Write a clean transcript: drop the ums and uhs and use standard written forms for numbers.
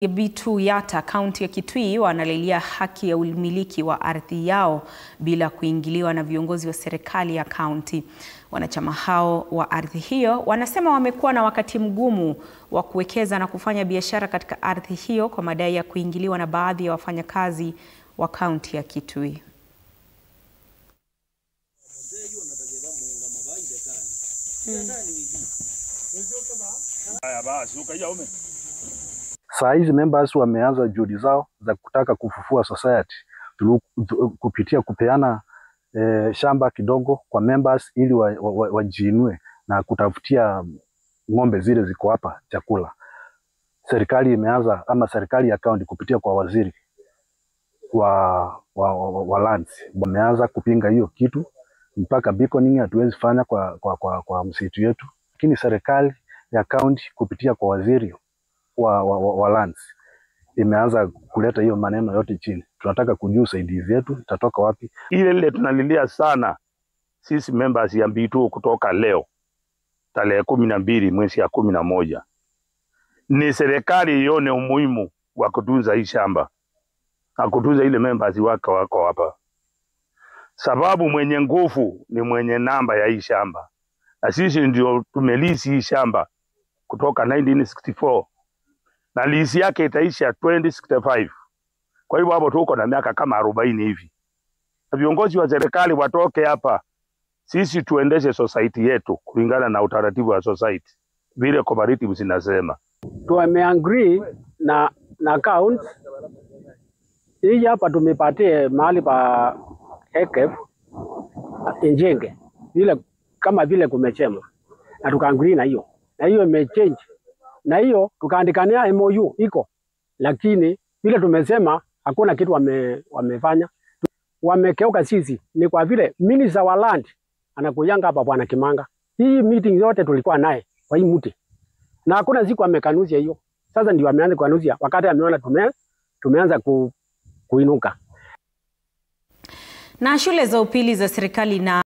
Bitu Yata, kaunti ya Kitui, wanalilia haki ya umiliki wa ardhi yao bila kuingiliwa na viongozi wa serikali ya kaunti. Wanachama hao wa ardhi hiyo wanasema wamekuwa na wakati mgumu wa kuwekeza na kufanya biashara katika ardhi hiyo kwa madai ya kuingiliwa na baadhi ya wafanyakazi wa kaunti ya Kitui. Saa hizi members wameanza juhudi zao za kutaka kufufua society kupitia kupeana shamba kidogo kwa members ili wajiinue na kutafutia ng'ombe zile ziko hapa chakula. Serikali imeanza ama serikali ya kaunti kupitia kwa waziri wa lands wameanza kupinga hiyo kitu. Mpaka beaconing hatuwezi fanya kwa msitu yetu, lakini serikali ya kaunti kupitia kwa waziri wa lands imeanza kuleta hiyo maneno yote chini. Tunataka kujua usaidizi wetu itatoka wapi. Ile tunalilia sana sisi members ya Bitu kutoka leo tarehe 12 mwezi ya 11 ni serikali ione umuhimu wa kutunza hii shamba na kutunza ile members wako hapa, sababu mwenye nguvu ni mwenye namba ya hii shamba, na sisi ndio tumelisi hii shamba kutoka 1964 na lisi yake itaisha 2065. Kwa hivyo hapo tuko na miaka kama 40 hivi. Viongozi wa serikali watoke hapa, sisi tuendeshe society yetu kulingana na utaratibu wa society vile cooperative zinasema. Tumeagree na account hii hapa, tumepatia mahali pa EKF injenge vile kama vile kumechema, na tukaangree na hiyo imechange, na hiyo tukaandikania MOU iko, lakini vile tumesema hakuna kitu wamefanya. Wamekeuka sisi ni kwa vile minister wa land anakujanga hapa Bwana Kimanga. Hii meeting yote tulikuwa naye kwa hii mti, na hakuna siku amekanusha hiyo. Sasa ndio ameanza kukanusha wakati ameona tumeanza kuinuka. Na shule za upili za serikali na